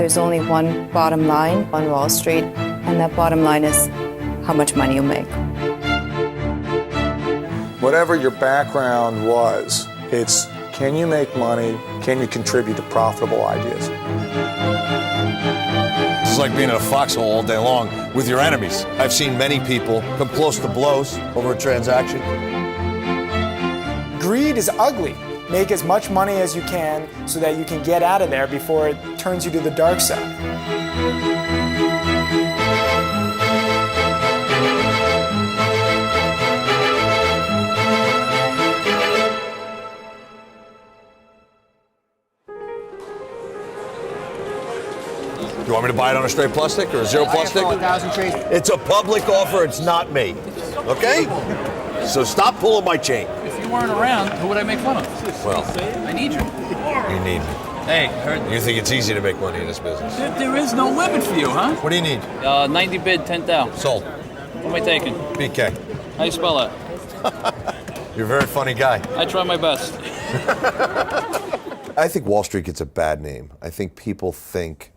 There's only one bottom line on Wall Street, and that bottom line is how much money you'll make. Whatever your background was, it's can you make money? Can you contribute to profitable ideas? It's like being in a foxhole all day long with your enemies. I've seen many people come close to blows over a transaction. Greed is ugly. Make as much money as you can so that you can get out of there before it turns you to the dark side. You want me to buy it on a straight plus stick or a zero plus stick? It's a public offer, it's not me. Okay? So stop pulling my chain. If you weren't around, who would I make fun of? Well, I need you. you need me. Hey, heard You think it's easy to make money in this business? there is no limit for you, huh? What do you need? 90 bid, 10,000. Sold. What am I taking? BK. How you spell that? You're a very funny guy. I try my best. I think Wall Street gets a bad name. I think people think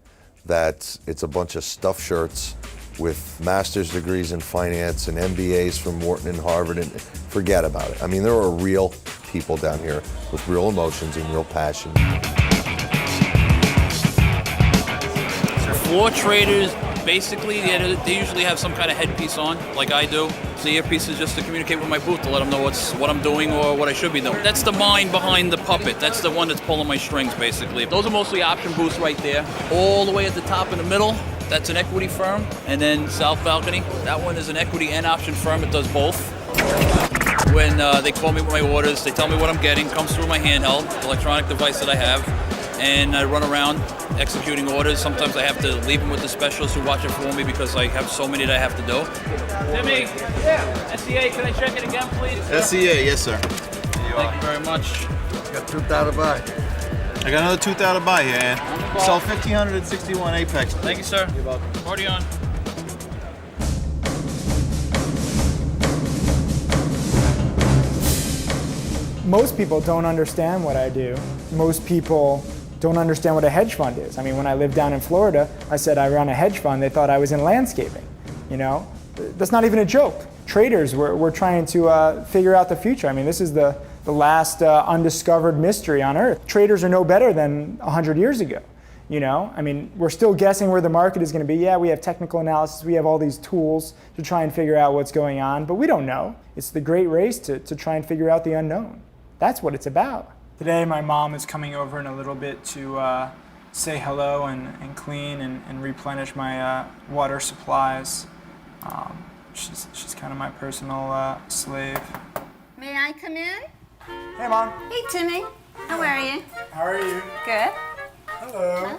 that it's a bunch of stuffed shirts with master's degrees in finance and MBAs from Wharton and Harvard, and forget about it. I mean, there are real people down here with real emotions and real passion. Floor traders, basically, they usually have some kind of headpiece on, like I do. So the earpiece is just to communicate with my booth to let them know what I'm doing or what I should be doing. That's the mind behind the puppet. That's the one that's pulling my strings, basically. Those are mostly option booths right there. All the way at the top in the middle, that's an equity firm. And then South Balcony, that one is an equity and option firm. It does both. When they call me with my orders, they tell me what I'm getting, comes through my handheld, electronic device that I have, and I run around executing orders. Sometimes I have to leave them with the specialists who watch it for me because I have so many that I have to do. Timmy, SEA, can I check it again, please? SEA, yes, sir. Thank you very much. Got 2,000 buy. I got another 2,000 buy here, and sell 1,561 Apex. Thank you, sir. You're welcome. Party on. Most people don't understand what I do. Most people don't understand what a hedge fund is. I mean, when I lived down in Florida, I said I run a hedge fund. They thought I was in landscaping. You know, that's not even a joke. Traders, we're trying to figure out the future. I mean, this is the last undiscovered mystery on Earth. Traders are no better than 100 years ago. You know, I mean, we're still guessing where the market is going to be. Yeah, we have technical analysis. We have all these tools to try and figure out what's going on, but we don't know. It's the great race to try and figure out the unknown. That's what it's about. Today, my mom is coming over in a little bit to say hello and clean and replenish my water supplies. She's kind of my personal slave. May I come in? Hey, Mom. Hey, Timmy. How are you? How are you? Good. Hello.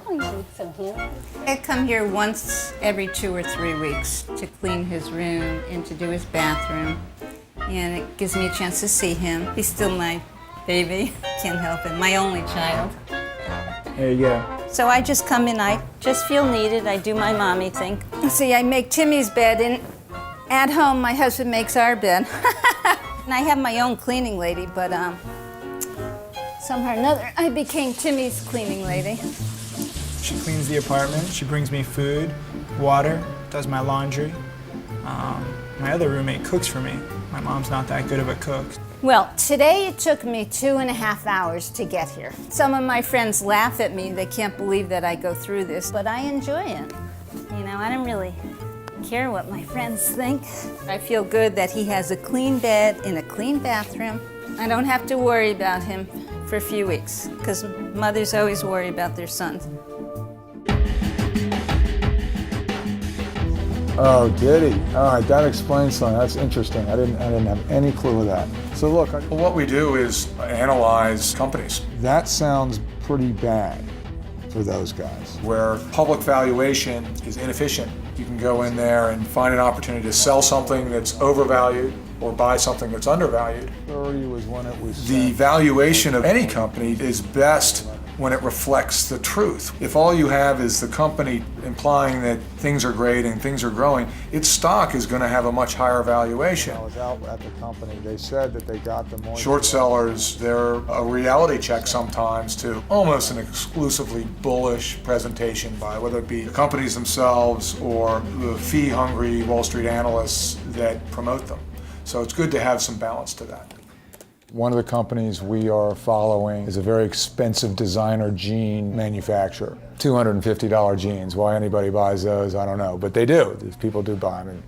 I come here once every 2 or 3 weeks to clean his room and to do his bathroom. And it gives me a chance to see him. He's still my baby. Can't help it. My only child. There you go. So I just come in. I just feel needed. I do my mommy thing. See, I make Timmy's bed, and at home, my husband makes our bed. And I have my own cleaning lady, but somehow or another, I became Timmy's cleaning lady. She cleans the apartment. She brings me food, water, does my laundry. My other roommate cooks for me. My mom's not that good of a cook. Well, today it took me 2.5 hours to get here. Some of my friends laugh at me. They can't believe that I go through this, but I enjoy it. You know, I don't really care what my friends think. I feel good that he has a clean bed in a clean bathroom. I don't have to worry about him for a few weeks, because mothers always worry about their sons. Oh, did he? All right, that explains something. That's interesting. I didn't have any clue of that. So look, what we do is analyze companies. That sounds pretty bad for those guys. Where public valuation is inefficient, you can go in there and find an opportunity to sell something that's overvalued or buy something that's undervalued. 30 was when it was. The valuation of any company is best when it reflects the truth. If all you have is the company implying that things are great and things are growing, its stock is going to have a much higher valuation. I was out at the company. They said that they got the moisture. Short sellers, they're a reality check sometimes to almost an exclusively bullish presentation by whether it be the companies themselves or the fee-hungry Wall Street analysts that promote them. So it's good to have some balance to that. One of the companies we are following is a very expensive designer jean manufacturer. $250 jeans. Why anybody buys those, I don't know, but they do. People do buy them.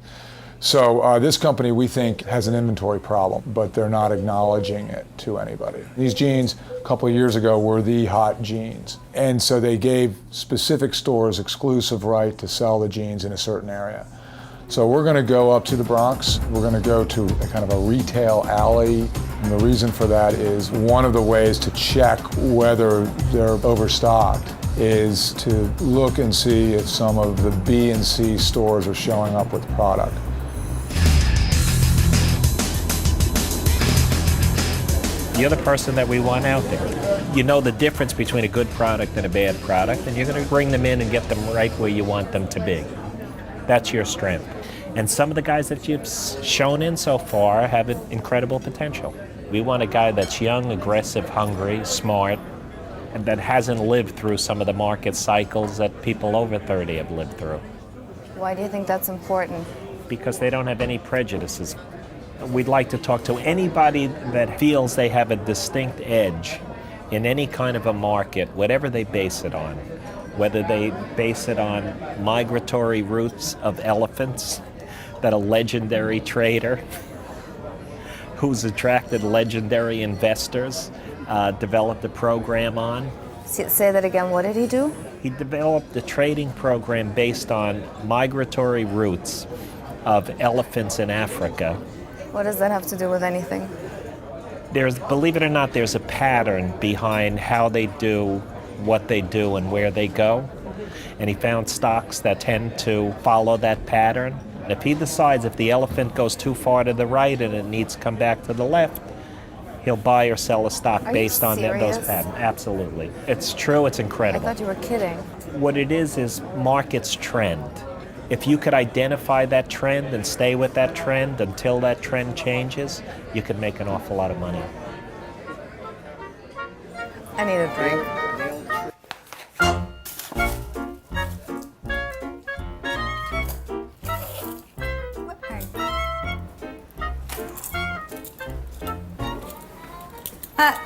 So this company, we think, has an inventory problem, but they're not acknowledging it to anybody. These jeans, a couple of years ago, were the hot jeans. And so they gave specific stores exclusive right to sell the jeans in a certain area. So we're going to go up to the Bronx. We're going to go to a kind of a retail alley. And the reason for that is one of the ways to check whether they're overstocked is to look and see if some of the B and C stores are showing up with product. You're the person that we want out there. You know the difference between a good product and a bad product, and you're going to bring them in and get them right where you want them to be. That's your strength. And some of the guys that you've shown in so far have incredible potential. We want a guy that's young, aggressive, hungry, smart, and that hasn't lived through some of the market cycles that people over 30 have lived through. Why do you think that's important? Because they don't have any prejudices. We'd like to talk to anybody that feels they have a distinct edge in any kind of a market, whatever they base it on. Whether they base it on migratory routes of elephants that a legendary trader who's attracted legendary investors developed a program on. Say that again, what did he do? He developed a trading program based on migratory routes of elephants in Africa. What does that have to do with anything? Believe it or not, there's a pattern behind how they do what they do and where they go. And he found stocks that tend to follow that pattern. And if he decides if the elephant goes too far to the right and it needs to come back to the left, he'll buy or sell a stock based on those patterns. Absolutely. It's true, it's incredible. I thought you were kidding. What it is markets trend. If you could identify that trend and stay with that trend until that trend changes, you could make an awful lot of money. I need a drink.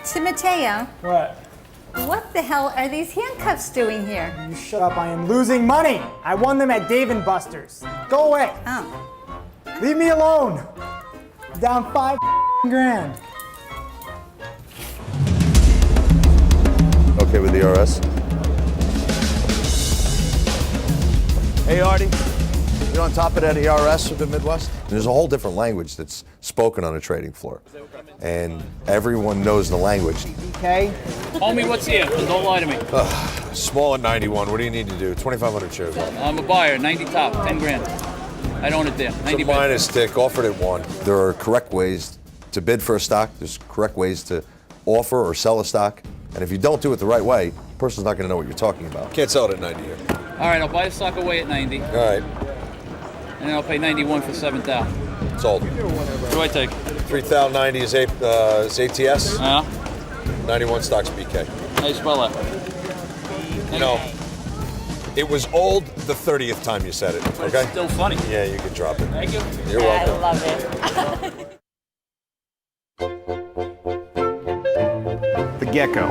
Timoteo, what the hell are these handcuffs doing here? You shut up, I am losing money. I won them at Dave & Buster's. Go away. Oh. Leave me alone. I'm down $5 grand. Okay with the RS? Hey, Artie. You on top of that ERS of the Midwest? There's a whole different language that's spoken on a trading floor. And everyone knows the language. Okay. Homie, what's here? Don't lie to me. Small at 91. What do you need to do? 2,500 shares. I'm a buyer, 90 top, 10 grand. I own it there. 90 It's a minus tick, offered at 1. There are correct ways to bid for a stock. There's correct ways to offer or sell a stock. And if you don't do it the right way, the person's not going to know what you're talking about. Can't sell it at 90 here. All right, I'll buy the stock away at 90. All right. And then I'll pay 91 for 7,000. Sold. What do I take? 3,090 is ATS. Yeah. 91 stocks BK. How you spell that? No. It was old the 30th time you said it, okay? It's still funny. Yeah, you can drop it. Thank you. You're welcome. I love it. The Gecko.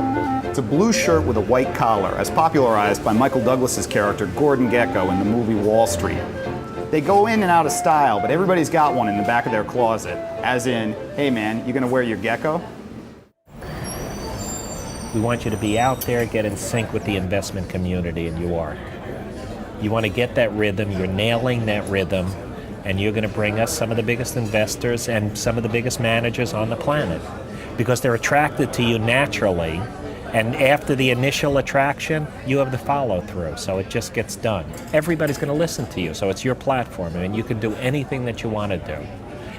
It's a blue shirt with a white collar, as popularized by Michael Douglas's character Gordon Gekko in the movie Wall Street. They go in and out of style, but everybody's got one in the back of their closet. As in, hey man, you gonna wear your gecko? We want you to be out there, get in sync with the investment community, and you are. You want to get that rhythm, you're nailing that rhythm, and you're going to bring us some of the biggest investors and some of the biggest managers on the planet. Because they're attracted to you naturally, and after the initial attraction, you have the follow-through, so it just gets done. Everybody's going to listen to you, so it's your platform, and you can do anything that you want to do.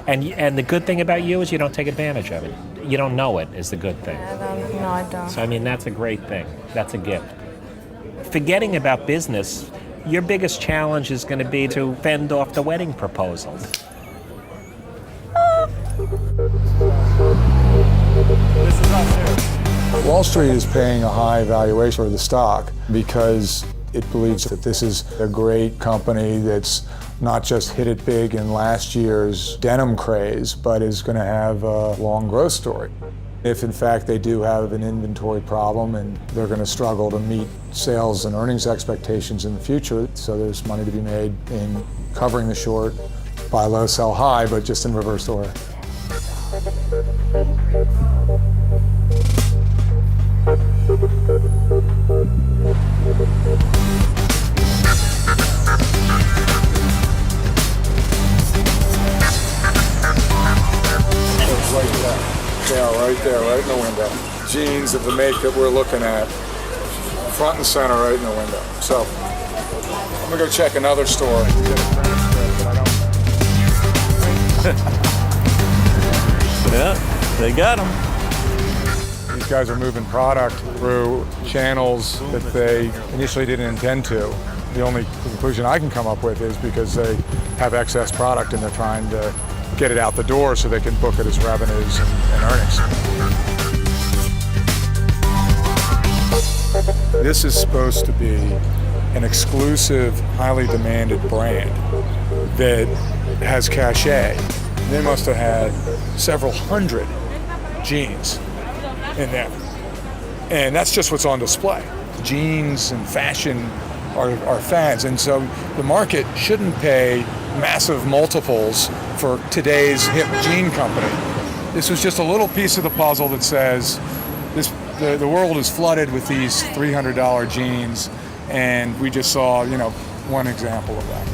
And the good thing about you is you don't take advantage of it. You don't know it is the good thing. No, I don't. So, I mean, that's a great thing. That's a gift. Forgetting about business, your biggest challenge is going to be to fend off the wedding proposals. Wall Street is paying a high valuation for the stock because it believes that this is a great company that's not just hit it big in last year's denim craze, but is going to have a long growth story. If in fact they do have an inventory problem and they're going to struggle to meet sales and earnings expectations in the future, so there's money to be made in covering the short, buy low, sell high, but just in reverse order. They are right there, right in the window. Jeans of the make that we're looking at, front and center, right in the window. So I'm gonna go check another store. Yeah, they got them. These guys are moving product through channels that they initially didn't intend to. The only conclusion I can come up with is because they have excess product and they're trying to get it out the door so they can book it as revenues and earnings. This is supposed to be an exclusive, highly demanded brand that has cachet. They must have had several hundred jeans in there. And that's just what's on display. Jeans and fashion are fads, and so the market shouldn't pay massive multiples for today's hip jean company. This was just a little piece of the puzzle that says the world is flooded with these $300 jeans, and we just saw, one example of that.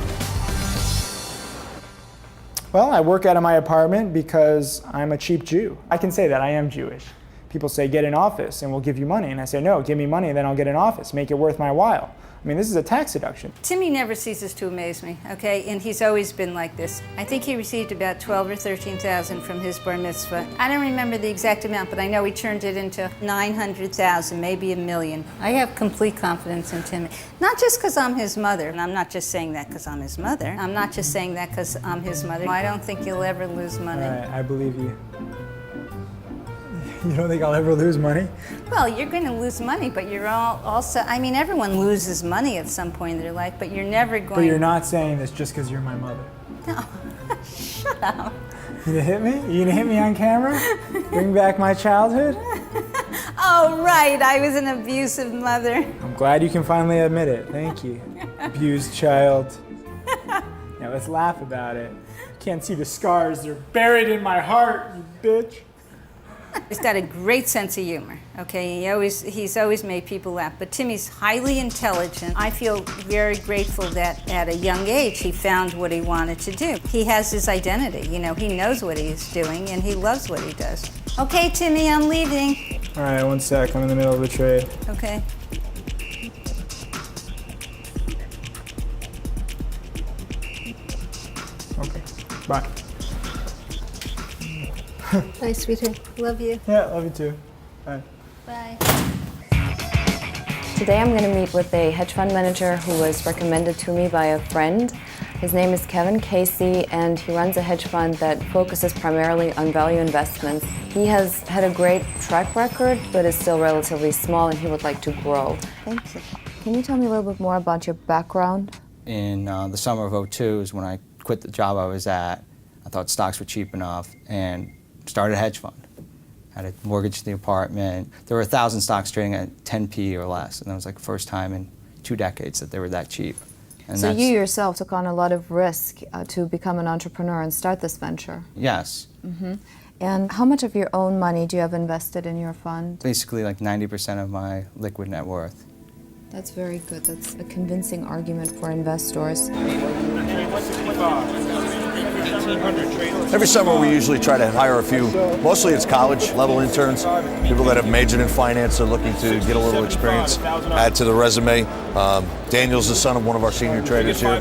Well, I work out of my apartment because I'm a cheap Jew. I can say that, I am Jewish. People say, get an office and we'll give you money. And I say, no, give me money and then I'll get an office. Make it worth my while. I mean, this is a tax deduction. Timmy never ceases to amaze me, okay? And he's always been like this. I think he received about 12 or 13,000 from his bar mitzvah. I don't remember the exact amount, but I know he turned it into 900,000, maybe $1 million. I have complete confidence in Timmy. Not just because I'm his mother, and I'm not just saying that because I'm his mother. I'm not just saying that because I'm his mother. I don't think you'll ever lose money. All right, I believe you. You don't think I'll ever lose money? Well, you're going to lose money, but you're also, I mean, everyone loses money at some point in their life, but you're never going... But you're not saying this just because you're my mother. No. Shut up. You gonna hit me? You gonna hit me on camera? Bring back my childhood? Oh, right, I was an abusive mother. I'm glad you can finally admit it. Thank you. Abused child. Now let's laugh about it. You can't see the scars. They're buried in my heart, you bitch. He's got a great sense of humor, okay? He's always made people laugh. But Timmy's highly intelligent. I feel very grateful that at a young age he found what he wanted to do. He has his identity, he knows what he's doing and he loves what he does. Okay, Timmy, I'm leaving. All right, one sec, I'm in the middle of a trade. Okay. Okay, bye. Bye, sweetheart. Love you. Yeah, love you too. Bye. Bye. Today I'm going to meet with a hedge fund manager who was recommended to me by a friend. His name is Kevin Casey, and he runs a hedge fund that focuses primarily on value investments. He has had a great track record, but is still relatively small, and he would like to grow. Thank you. Can you tell me a little bit more about your background? In the summer of '02 is when I quit the job I was at. I thought stocks were cheap enough and started a hedge fund. Had a mortgage the apartment. There were 1,000 stocks trading at 10p or less, and that was like the first time in 2 decades that they were that cheap. And so you yourself took on a lot of risk to become an entrepreneur and start this venture. Yes. Mm-hmm. And how much of your own money do you have invested in your fund? Basically like 90% of my liquid net worth. That's very good. That's a convincing argument for investors. Every summer we usually try to hire a few, mostly it's college level interns, people that have majored in finance are looking to get a little experience, add to the resume. Daniel's the son of one of our senior traders here.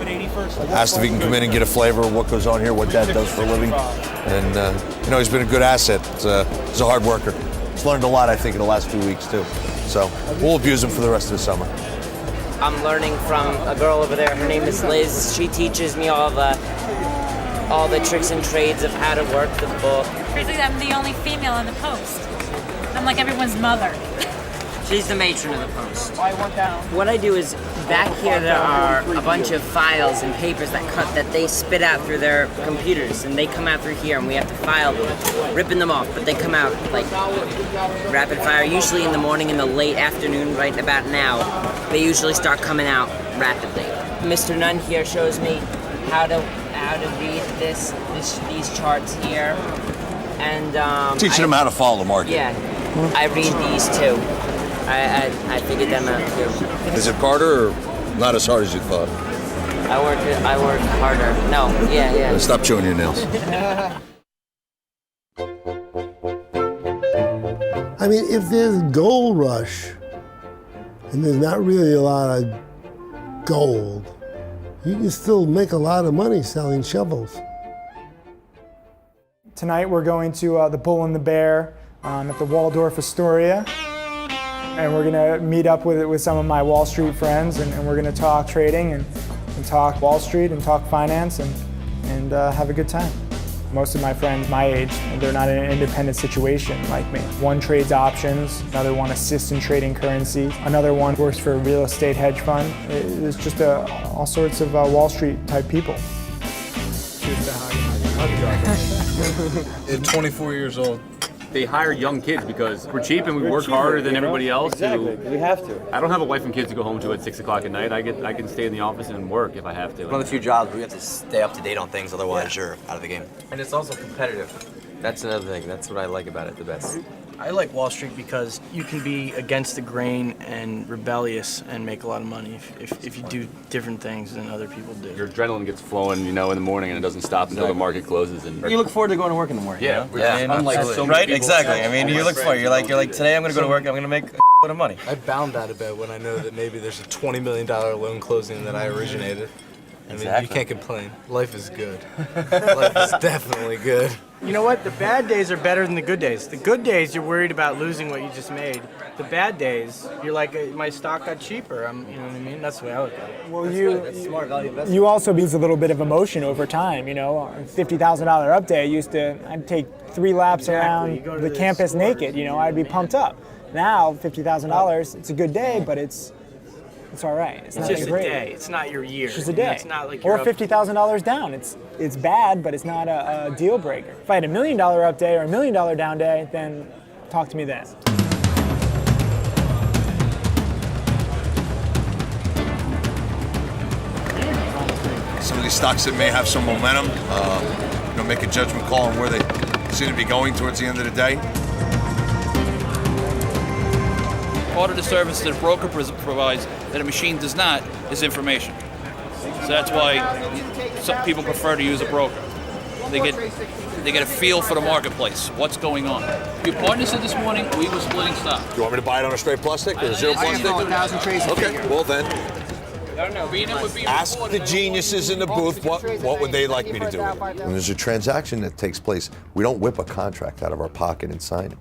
Asked if he can come in and get a flavor of what goes on here, what Dad does for a living. And he's been a good asset. He's a hard worker. He's learned a lot, I think, in the last few weeks too. So we'll abuse him for the rest of the summer. I'm learning from a girl over there. Her name is Liz. She teaches me all the tricks and trades of how to work the book. Basically, I'm the only female in the post. I'm like everyone's mother. She's the matron of the post. What I do is, back here there are a bunch of files and papers that they spit out through their computers, and they come out through here, and we have to file them, ripping them off, but they come out like rapid fire, usually in the morning, in the late afternoon, right about now. They usually start coming out rapidly. Mr. Nunn here shows me how to read these charts here, and Teaching them how to follow the market. Yeah, I read these too. I figured them out too. Is it harder or not as hard as you thought? I work harder. No, yeah. Stop chewing your nails. I mean, if there's gold rush, and there's not really a lot of gold, you can still make a lot of money selling shovels. Tonight we're going to the Bull and the Bear at the Waldorf Astoria. And we're gonna meet up with some of my Wall Street friends, and we're gonna talk trading and talk Wall Street and talk finance and have a good time. Most of my friends my age, they're not in an independent situation like me. One trades options, another one assists in trading currency, another one works for a real estate hedge fund. It's just all sorts of Wall Street type people. At 24 years old. They hire young kids because we're cheap and we work harder than everybody else. Exactly, we have to. I don't have a wife and kids to go home to at 6 o'clock at night. I can stay in the office and work if I have to. One of the few jobs where you have to stay up to date on things, otherwise you're out of the game. And it's also competitive. That's another thing. That's what I like about it the best. I like Wall Street because you can be against the grain and rebellious and make a lot of money if you do different things than other people do. Your adrenaline gets flowing, in the morning, and it doesn't stop until the market closes. And you look forward to going to work in the morning. Yeah, Unlike so many people. Exactly. I mean, you look forward. You're like today I'm going to go to work. I'm going to make a lot of money. I bound out of bed when I know that maybe there's a $20 million loan closing that I originated. I mean, you can't complain. Life is good. Life is definitely good. You know what? The bad days are better than the good days. The good days, you're worried about losing what you just made. The bad days, you're like, my stock got cheaper. You know what I mean? That's the way I look at it. Well, That's smart value investment. You also lose a little bit of emotion over time. $50,000 update, I'd take 3 laps around the campus naked. I'd be pumped up. Now, $50,000, it's a good day, but it's all right. It's not just great. A day. It's not your year. It's just a day. It's not like or $50,000 down. It's bad, but it's not a deal breaker. If I had $1 million up day or $1 million down day, then talk to me then. Some of these stocks that may have some momentum, make a judgment call on where they seem to be going towards the end of the day. Part of the service that a broker provides that a machine does not is information. So that's why some people prefer to use a broker. They get a feel for the marketplace, what's going on. Your partner said this morning we were splitting stock. Do you want me to buy it on a straight plus stick or a zero plus stick? 1,000 trades. Okay, well then. I don't know. Ask the geniuses in the booth what would they like me to do with it. When there's a transaction that takes place, we don't whip a contract out of our pocket and sign it.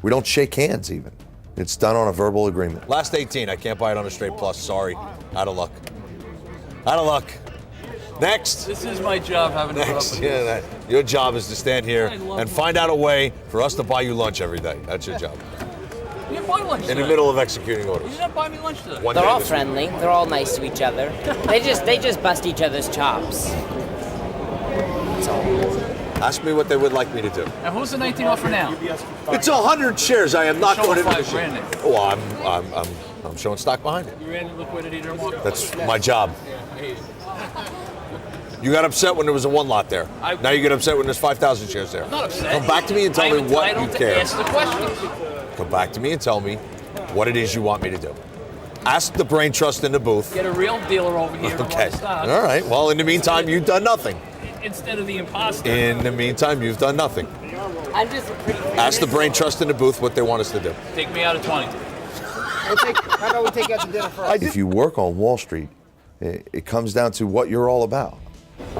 We don't shake hands even. It's done on a verbal agreement. Last 18, I can't buy it on a straight plus, sorry. Out of luck. Out of luck. Next. This is my job having to Next. put up with Your job is to stand here and find out a way for us to buy you lunch every day. That's your job. You didn't buy lunch In the today. middle of executing orders. You didn't buy me lunch today. They're all friendly. They're all nice to each other. They just bust each other's chops. That's all. Ask me what they would like me to do. Now who's the 19 offer now? It's 100 shares. I am not going into the $5,000 machine. Oh, I'm showing stock behind it. You ran the liquidity to the market. That's my job. You got upset when there was a 1 lot there. Now you get upset when there's 5,000 shares there. I'm not upset. Come back to me and tell me what you care. Ask the questions. Come back to me and tell me what it is you want me to do. Ask the brain trust in the booth. Get a real dealer over here. Okay. All right. Well, in the meantime, you've done nothing. instead of the imposter. In the meantime, you've done nothing. I'm just pretty. Ask the brain trust in the booth what they want us to do. Take me out of 20. How about we take you out to dinner first? If you work on Wall Street, it comes down to what you're all about.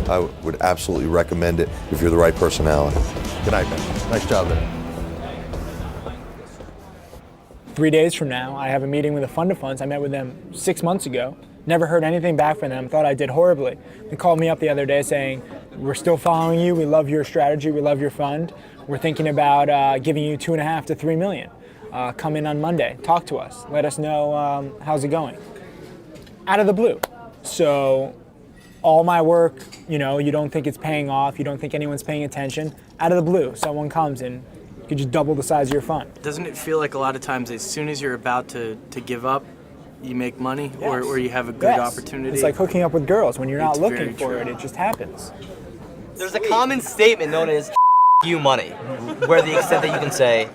I would absolutely recommend it if you're the right personality. Good night, man. Nice job there. 3 days from now, I have a meeting with a fund of funds. I met with them 6 months ago. Never heard anything back from them. Thought I did horribly. They called me up the other day saying, we're still following you. We love your strategy. We love your fund. We're thinking about giving you $2.5 to $3 million. Come in on Monday. Talk to us. Let us know how's it going. Out of the blue. So all my work, you don't think it's paying off. You don't think anyone's paying attention. Out of the blue, someone comes and you could just double the size of your fund. Doesn't it feel like a lot of times as soon as you're about to give up, you make money or you have a good opportunity? It's like hooking up with girls. When you're not It's looking very for true. it, it just happens. There's a common statement known as you money, where the extent that you can say,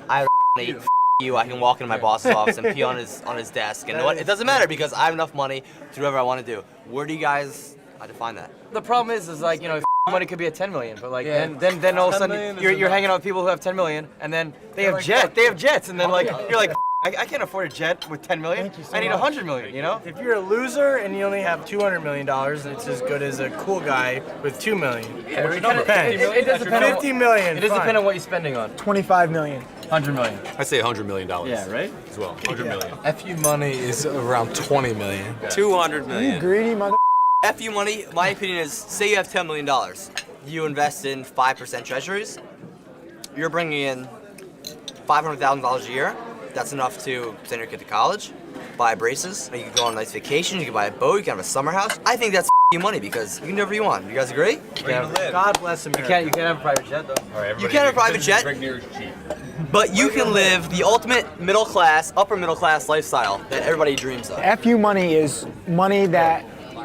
I eat you, I can walk into my boss's office and pee on his desk, and it doesn't matter because I have enough money to do whatever I want to do. Where do you guys define that? The problem is like, money could be at 10 million, but like then all of a sudden you're hanging out with people who have 10 million, and then they have jets, and then like you're like, I can't afford a jet with 10 million. I need 100 million, If you're a loser and you only have $200 million, it's as good as a cool guy with $2 million. It does depend on $50 million. It does depend on what you're spending on. 25 million. 100 million. I say $100 million. Yeah, right? As well, 100 million. FU money is around 20 million. 200 million. You greedy mother. FU money, my opinion is, say you have $10 million. You invest in 5% treasuries. You're bringing in $500,000 a year. That's enough to send your kid to college, buy braces. You can go on a nice vacation. You can buy a boat. You can have a summer house. I think that's money because you can do whatever you want. You guys agree? God bless America. You can't have a private jet though. You can't have a private jet, but you can live the ultimate middle class, upper middle class lifestyle that everybody dreams of. FU money is money that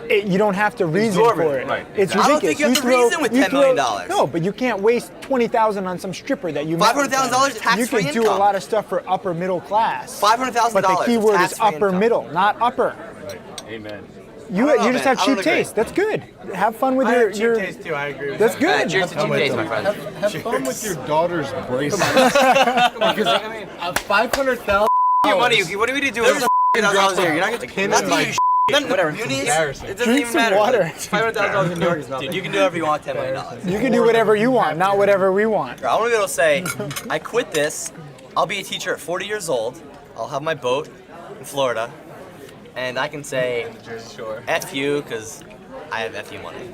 you don't have to reason for it. Right. It's I ridiculous. don't think you have to reason with $10 million. No, but you can't waste $20,000 on some stripper that you $500,000 tax-free You can do a income. lot of stuff for upper middle class. $500,000. But the key word is tax-free upper income. middle, not upper. Right. Amen. You just have cheap taste. That's good. Have fun with your. cheap taste too. I agree with That's that. good. Cheers to cheap taste, my friend. Have fun with your daughter's braces. Because I mean, $500,000. your money. What do we do with $1,000 a year? You're not gonna Him and my whatever. embarrassing. It doesn't Drink even some matter. water. $500,000 in New York is nothing. Dude, you can do whatever you want with $10 million. You can do whatever you want, not whatever we want. I want to be able to say, I quit this. I'll be a teacher at 40 years old. I'll have my boat in Florida, and I can say, F you, because I have FU money.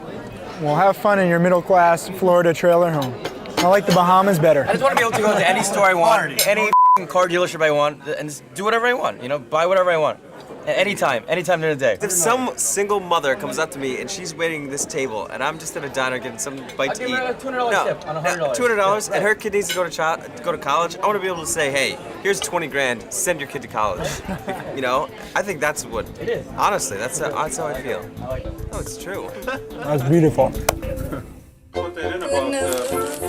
Well, have fun in your middle class Florida trailer home. I like the Bahamas better. I just want to be able to go to any store I want, any car dealership I want, and just do whatever I want. Buy whatever I want. At any time during the day. If some single mother comes up to me and she's waiting this table and I'm just at a diner getting some bite to eat. I'll give her a $200 tip on $100. $200 and her kid needs to go to college. I want to be able to say, hey, here's 20 grand, send your kid to college. I think that's what it is. Honestly, that's how I feel. I like it. No, it's true. That's beautiful.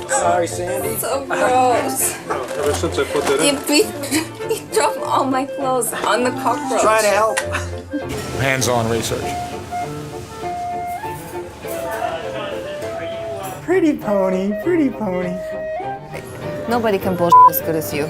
Sorry, Sandy. So gross. Ever since I put that He dropped all my clothes on the cockroach. Try to help. Hands-on research. Pretty pony, pretty pony. Nobody can bullshit as good as you.